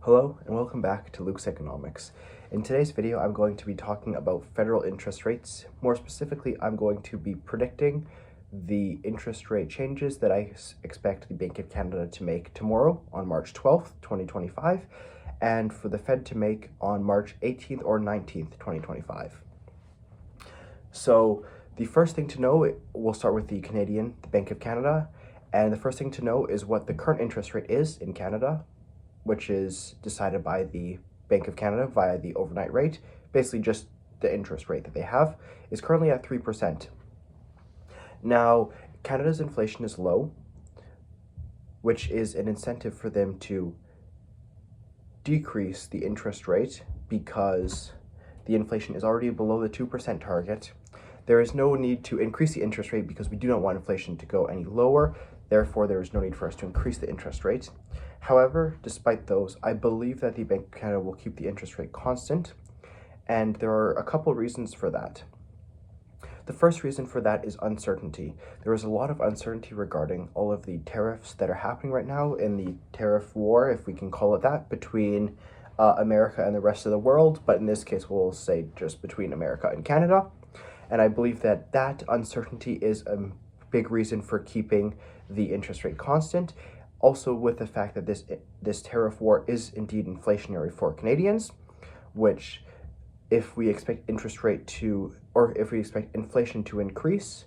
Hello and welcome back to Luke's Economics. In today's video, I'm going to be talking about federal interest rates. More specifically, I'm going to be predicting the interest rate changes that I expect the Bank of Canada to make tomorrow on March 12th, 2025, and for the Fed to make on March 18th or 19th, 2025. So the first thing to know, we'll start with the Bank of Canada, and the first thing to know is what the current interest rate is in Canada, which is decided by the Bank of Canada via the overnight rate. Basically just the interest rate that they have is currently at 3%. Now, Canada's inflation is low, which is an incentive for them to decrease the interest rate because the inflation is already below the 2% target. There is no need to increase the interest rate because we do not want inflation to go any lower. Therefore, there is no need for us to increase the interest rate. However, despite those, I believe that the Bank of Canada will keep the interest rate constant, and there are a couple reasons for that. The first reason for that is uncertainty. There is a lot of uncertainty regarding all of the tariffs that are happening right now in the tariff war, if we can call it that, between America and the rest of the world, but in this case, we'll say just between America and Canada. And I believe that that uncertainty is a big reason for keeping the interest rate constant. Also with the fact that this tariff war is indeed inflationary for Canadians, which if we expect inflation to increase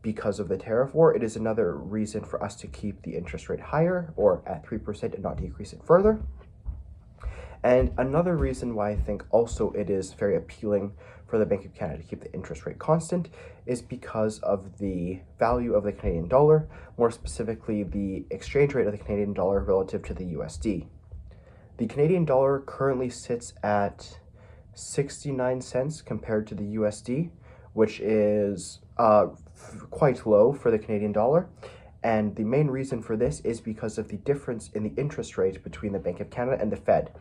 because of the tariff war, it is another reason for us to keep the interest rate higher or at 3% and not decrease it further. And another reason why I think also it is very appealing for the Bank of Canada to keep the interest rate constant is because of the value of the Canadian dollar, more specifically the exchange rate of the Canadian dollar relative to the USD. The Canadian dollar currently sits at 69 cents compared to the USD, which is quite low for the Canadian dollar. And the main reason for this is because of the difference in the interest rate between the Bank of Canada and the Fed.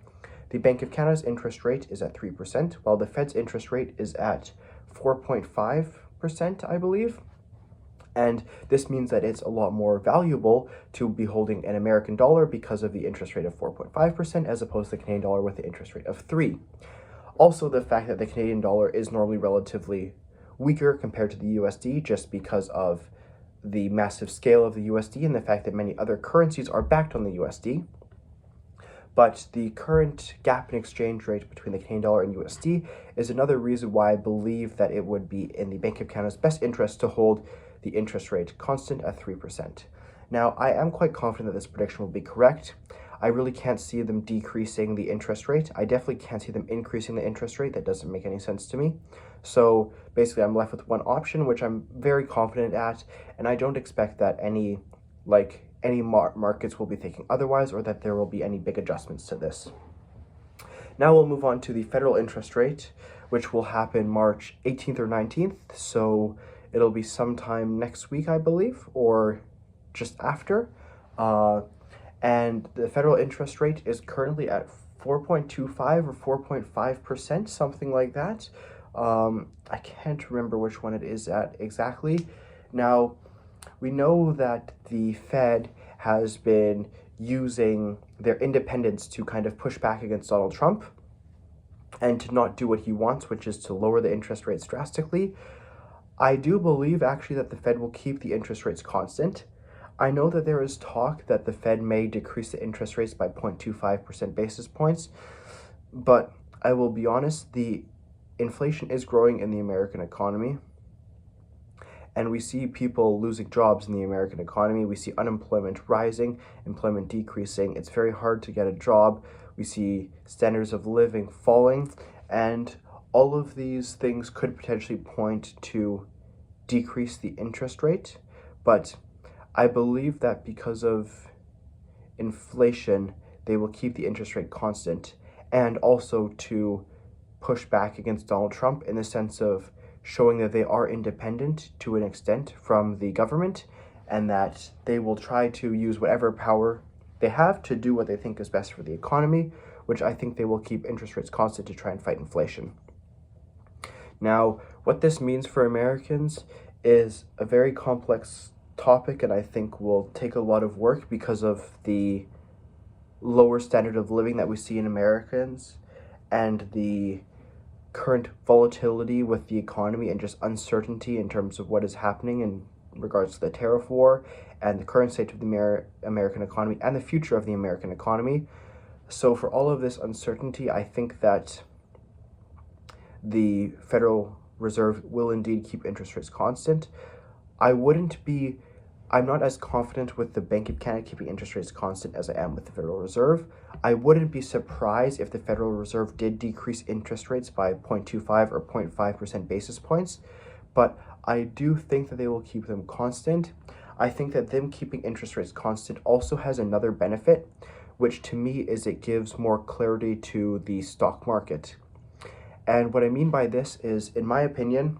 The Bank of Canada's interest rate is at 3%, while the Fed's interest rate is at 4.5%, I believe. And this means that it's a lot more valuable to be holding an American dollar because of the interest rate of 4.5% as opposed to the Canadian dollar with the interest rate of 3%. Also, the fact that the Canadian dollar is normally relatively weaker compared to the USD just because of the massive scale of the USD and the fact that many other currencies are backed on the USD. But the current gap in exchange rate between the Canadian dollar and USD is another reason why I believe that it would be in the Bank of Canada's best interest to hold the interest rate constant at 3%. Now, I am quite confident that this prediction will be correct. I really can't see them decreasing the interest rate. I definitely can't see them increasing the interest rate. That doesn't make any sense to me. So basically, I'm left with one option, which I'm very confident at, and I don't expect that any markets will be thinking otherwise or that there will be any big adjustments to this. Now we'll move on to the federal interest rate, which will happen March 18th or 19th. So it'll be sometime next week, I believe, or just after. And the federal interest rate is currently at 4.25 or 4.5%, something like that. I can't remember which one it is at exactly. Now, we know that the Fed has been using their independence to kind of push back against Donald Trump and to not do what he wants, which is to lower the interest rates drastically. I do believe actually that the Fed will keep the interest rates constant. I know that there is talk that the Fed may decrease the interest rates by 0.25% basis points, but I will be honest, the inflation is growing in the American economy. And we see people losing jobs in the American economy. We see unemployment rising, employment decreasing. It's very hard to get a job. We see standards of living falling. And all of these things could potentially point to decrease the interest rate. But I believe that because of inflation, they will keep the interest rate constant. And also to push back against Donald Trump in the sense of showing that they are independent to an extent from the government and that they will try to use whatever power they have to do what they think is best for the economy, which I think they will keep interest rates constant to try and fight inflation. Now, what this means for Americans is a very complex topic and I think will take a lot of work because of the lower standard of living that we see in Americans and the current volatility with the economy and just uncertainty in terms of what is happening in regards to the tariff war and the current state of the American economy and the future of the American economy. So for all of this uncertainty, I think that the Federal Reserve will indeed keep interest rates constant. I'm not as confident with the Bank of Canada keeping interest rates constant as I am with the Federal Reserve. I wouldn't be surprised if the Federal Reserve did decrease interest rates by 0.25 or 0.5% basis points, but I do think that they will keep them constant. I think that them keeping interest rates constant also has another benefit, which to me is it gives more clarity to the stock market. And what I mean by this is, in my opinion,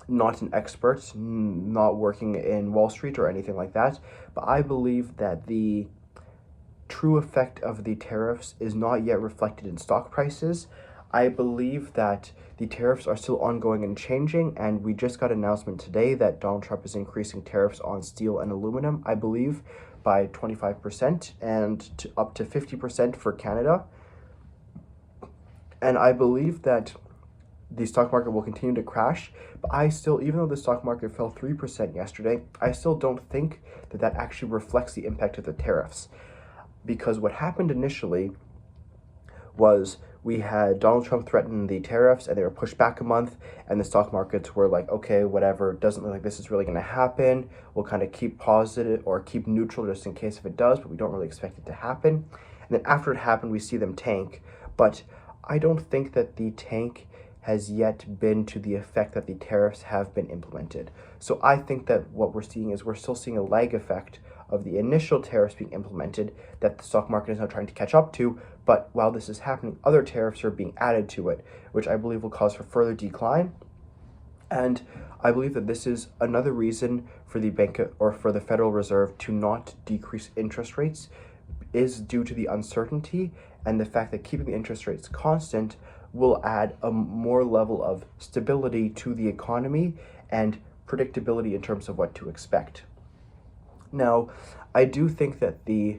not an expert, not working in Wall Street or anything like that, but I believe that the true effect of the tariffs is not yet reflected in stock prices. I believe that the tariffs are still ongoing and changing, and we just got an announcement today that Donald Trump is increasing tariffs on steel and aluminum, I believe, by 25% and up to 50% for Canada. And I believe that the stock market will continue to crash, but I still, even though the stock market fell 3% yesterday, I still don't think that that actually reflects the impact of the tariffs. Because what happened initially was we had Donald Trump threaten the tariffs and they were pushed back a month, and the stock markets were like, okay, whatever, doesn't look like this is really going to happen. We'll kind of keep positive or keep neutral just in case if it does, but we don't really expect it to happen. And then after it happened, we see them tank. But I don't think that the tank has yet been to the effect that the tariffs have been implemented. So I think that what we're seeing is we're still seeing a lag effect of the initial tariffs being implemented that the stock market is now trying to catch up to, but while this is happening, other tariffs are being added to it, which I believe will cause for further decline. And I believe that this is another reason for the for the Federal Reserve to not decrease interest rates is due to the uncertainty and the fact that keeping the interest rates constant will add a more level of stability to the economy and predictability in terms of what to expect. Now, I do think that the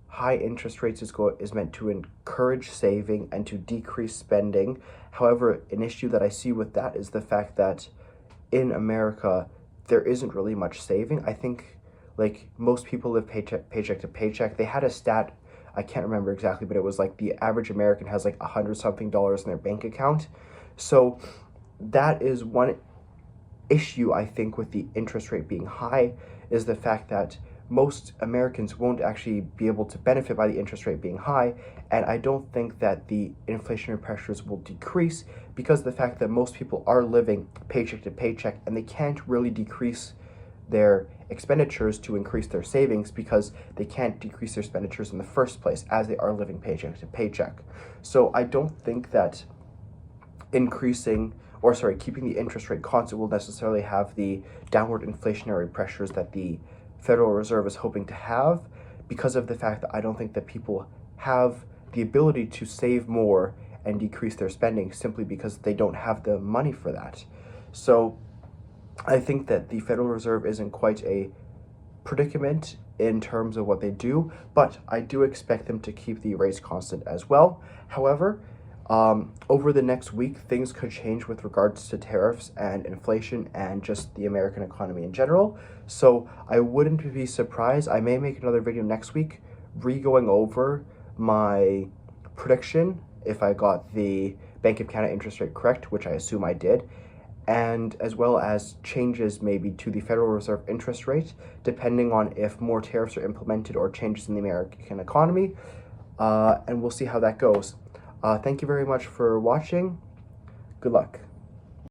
high interest rates is meant to encourage saving and to decrease spending. However, an issue that I see with that is the fact that in America, there isn't really much saving. I think like most people live paycheck to paycheck. They had a stat, I can't remember exactly, but it was like the average American has like $100-something in their bank account. So that is one issue, I think, with the interest rate being high, is the fact that most Americans won't actually be able to benefit by the interest rate being high, and I don't think that the inflationary pressures will decrease because of the fact that most people are living paycheck to paycheck and they can't really decrease their expenditures to increase their savings because they can't decrease their expenditures in the first place as they are living paycheck to paycheck. So I don't think that keeping the interest rate constant will necessarily have the downward inflationary pressures that the Federal Reserve is hoping to have, because of the fact that I don't think that people have the ability to save more and decrease their spending simply because they don't have the money for that. So I think that the Federal Reserve is in quite a predicament in terms of what they do, but I do expect them to keep the rates constant as well. However, over the next week, things could change with regards to tariffs and inflation and just the American economy in general. So I wouldn't be surprised. I may make another video next week going over my prediction if I got the Bank of Canada interest rate correct, which I assume I did, and as well as changes maybe to the Federal Reserve interest rate, depending on if more tariffs are implemented or changes in the American economy, and we'll see how that goes. Thank you very much for watching. Good luck.